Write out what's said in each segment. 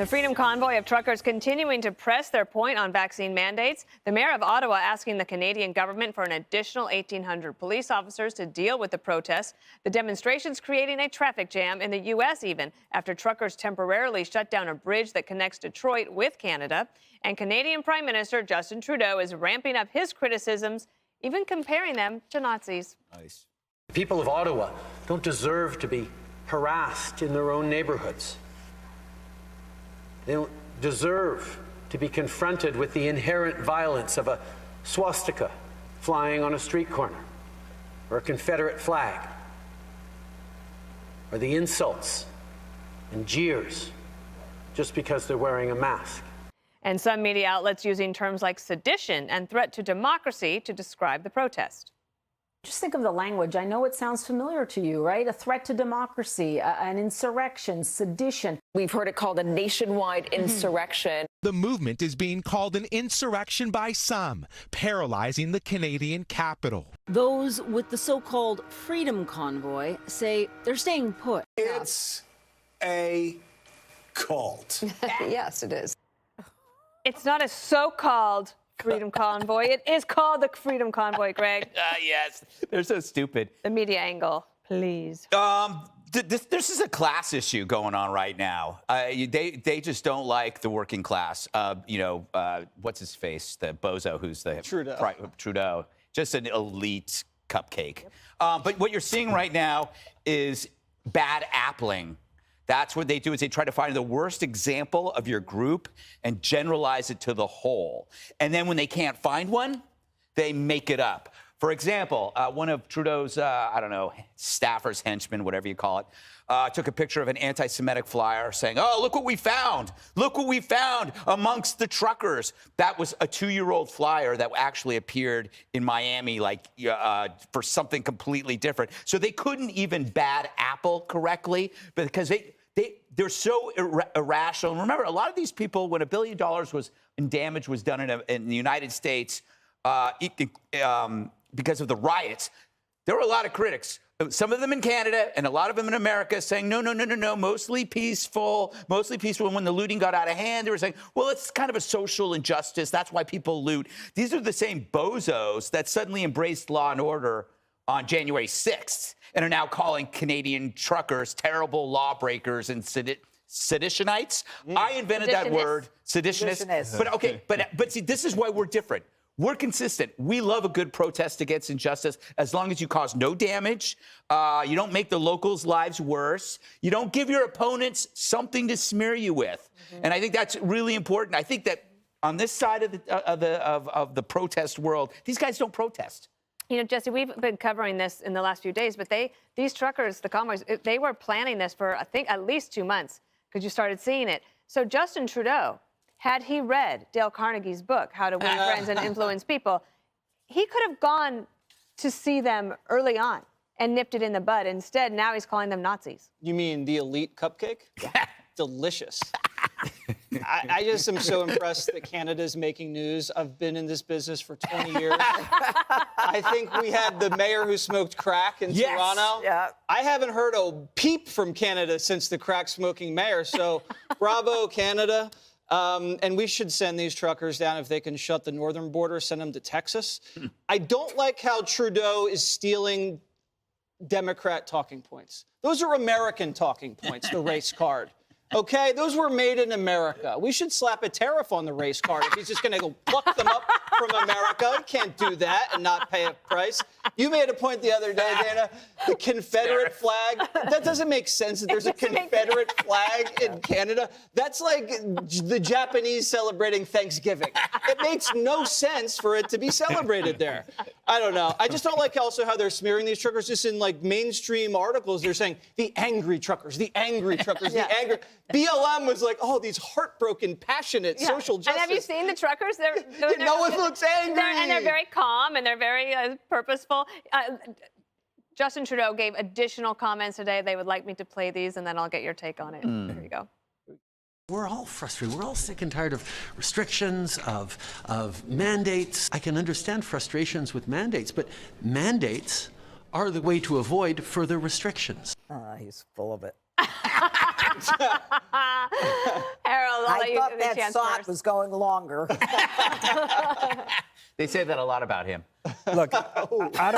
The Freedom Convoy of truckers continuing to press their point on vaccine mandates. The mayor of Ottawa asking the Canadian government for an additional 1,800 police officers to deal with the protests. The demonstrations creating a traffic jam in the U.S. even after truckers temporarily shut down a bridge that connects Detroit with Canada. And Canadian Prime Minister Justin Trudeau is ramping up his criticisms, even comparing them to Nazis. Nice. The people of Ottawa don't deserve to be harassed in their own neighborhoods. They don't deserve to be confronted with the inherent violence of a swastika flying on a street corner, or a Confederate flag, or the insults and jeers just because they're wearing a mask. And some media outlets using terms like sedition and threat to democracy to describe the protest. Just think of the language. I know it sounds familiar to you, right? A threat to democracy, an insurrection, sedition. We've heard it called a nationwide insurrection. The movement is being called an insurrection by some, paralyzing the Canadian capital. Those with the so-called Freedom Convoy say they're staying put. It's a cult. Yes, it is. It's not a so-called Freedom Convoy. It is called the Freedom Convoy, Greg. Yes, they're so stupid. The media angle, please. This is a class issue going on right now. They just don't like the working class. What's his face? The bozo who's the Trudeau. Just an elite cupcake. But what you're seeing right now is bad appling. That's what they do, is they try to find the worst example of your group and generalize it to the whole. And then when they can't find one, they make it up. For example, one of Trudeau's, staffers, henchmen, whatever you call it, took a picture of an anti-Semitic flyer saying, "Oh, look what we found. Look what we found amongst the truckers." That was a 2-year-old flyer that actually appeared in Miami, for something completely different. So they couldn't even bad apple correctly because they're so irrational. And remember, a lot of these people, when $1 billion was in damage was done in the United States, because of the riots, there were a lot of critics. Some of them in Canada and a lot of them in America saying, no, mostly peaceful. And when the looting got out of hand, they were saying, well, it's kind of a social injustice. That's why people loot. These are the same bozos that suddenly embraced law and order on January 6th and are now calling Canadian truckers terrible lawbreakers and seditionites. I invented that word, seditionists. But see, this is why we're different. We're consistent. We love a good protest against injustice as long as you cause no damage, you don't make the locals' lives worse, you don't give your opponents something to smear you with. And I think that's really important. I think that on this side of the protest world, these guys don't protest. You know, Jesse, we've been covering this in the last few days, but these truckers, the convoys, they were planning this for, I think, at least 2 months because you started seeing it. So Justin Trudeau, had he read Dale Carnegie's book, How to Win Friends and Influence People, he could have gone to see them early on and nipped it in the bud. Instead, now he's calling them Nazis. You mean the elite cupcake? Yeah. Delicious. I just am so impressed that Canada's making news. I've been in this business for 20 years. I think we had the mayor who smoked crack in Toronto. Yeah. I haven't heard a peep from Canada since the crack-smoking mayor. So bravo, Canada. And we should send these truckers down if they can shut the northern border, send them to Texas. I don't like how Trudeau is stealing Democrat talking points. Those are American talking points, the race card. Okay, those were made in America. We should slap a tariff on the race card if he's just going to go pluck them up from America. He can't do that and not pay a price. You made a point the other day, Dana, the Confederate flag. That doesn't make sense that there's a Confederate flag in Canada. That's like the Japanese celebrating Thanksgiving. It makes no sense for it to be celebrated there. I don't know. I just don't like also how they're smearing these truckers just in like mainstream articles. They're saying the angry truckers, the angry truckers, the angry. BLM was like, oh, these heartbroken, passionate social justice. And have you seen the truckers? No one looks angry. And they're very calm and they're very purposeful. Justin Trudeau gave additional comments today. They would like me to play these, and then I'll get your take on it. There you go. We're all frustrated. We're all sick and tired of restrictions, of mandates. I can understand frustrations with mandates, but mandates are the way to avoid further restrictions. He's full of it. Harold, let I you thought the that chance thought first. was going longer. They say that a lot about him. Look, I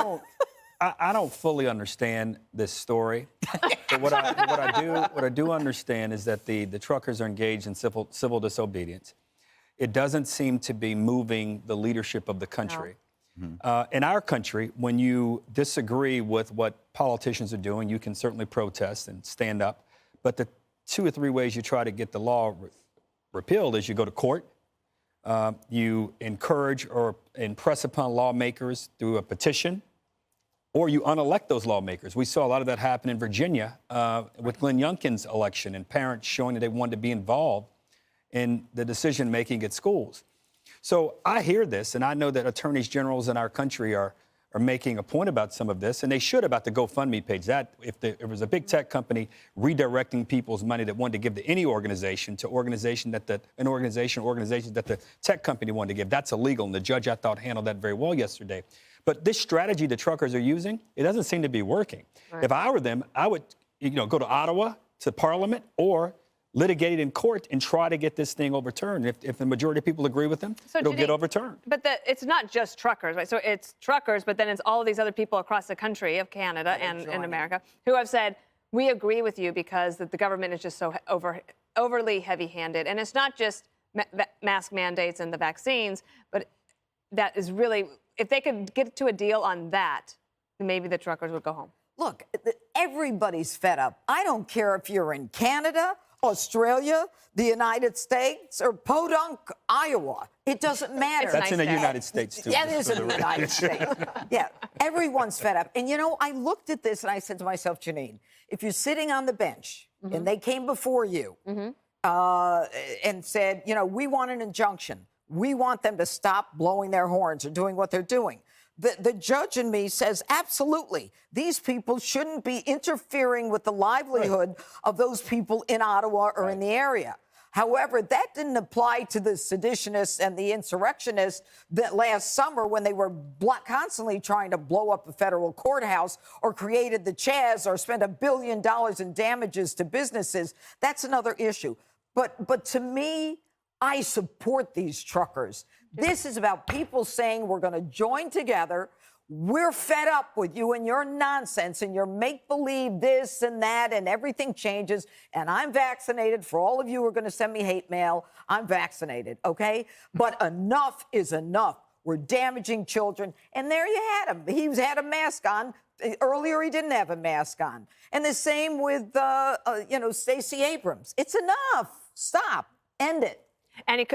don't fully understand this story, but what I do understand is that the truckers are engaged in civil disobedience. It doesn't seem to be moving the leadership of the country. No. In our country, when you disagree with what politicians are doing, you can certainly protest and stand up. But the 2 or 3 ways you try to get the law repealed is you go to court, you encourage or impress upon lawmakers through a petition, or you unelect those lawmakers. We saw a lot of that happen in Virginia with Glenn Youngkin's election and parents showing that they wanted to be involved in the decision-making at schools. So I hear this, and I know that attorneys generals in our country are making a point about some of this, and they should about the GoFundMe page. That if there was a big tech company redirecting people's money that wanted to give to any organization to organizations that the tech company wanted to give, that's illegal. And the judge, I thought, handled that very well yesterday. But this strategy the truckers are using, it doesn't seem to be working. Right. If I were them, I would, go to Ottawa, to Parliament, or litigate it in court and try to get this thing overturned. If the majority of people agree with them, it'll get overturned. But it's not just truckers, right? So it's truckers, but then it's all these other people across the country of Canada and in America who have said, we agree with you because the government is just so overly heavy-handed. And it's not just mask mandates and the vaccines, but that is really, if they could get to a deal on that, then maybe the truckers would go home. Look, everybody's fed up. I don't care if you're in Canada, Australia, the United States, or Podunk, Iowa. It doesn't matter. That's in the United States, too. Yeah, it is in the United States. Yeah, everyone's fed up. And, I looked at this and I said to myself, Janine, if you're sitting on the bench and they came before you and said, we want an injunction. We want them to stop blowing their horns or doing what they're doing. The judge in me says, absolutely, these people shouldn't be interfering with the livelihood of those people in Ottawa or in the area. However, that didn't apply to the seditionists and the insurrectionists that last summer when they were constantly trying to blow up a federal courthouse or created the Chaz or spent $1 billion in damages to businesses. That's another issue. But to me, I support these truckers. This is about people saying we're going to join together. We're fed up with you and your nonsense and your make-believe this and that and everything changes. And I'm vaccinated. For all of you who are going to send me hate mail, I'm vaccinated, okay? But enough is enough. We're damaging children. And there you had him. He had a mask on. Earlier, he didn't have a mask on. And the same with, Stacey Abrams. It's enough. Stop. End it. And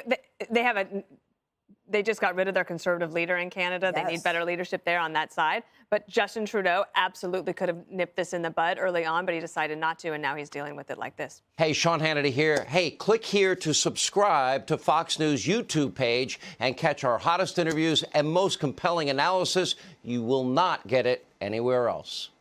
they just got rid of their conservative leader in Canada. Yes. They need better leadership there on that side. But Justin Trudeau absolutely could have nipped this in the bud early on, but he decided not to, and now he's dealing with it like this. Hey, Sean Hannity here. Hey, click here to subscribe to Fox News YouTube page and catch our hottest interviews and most compelling analysis. You will not get it anywhere else.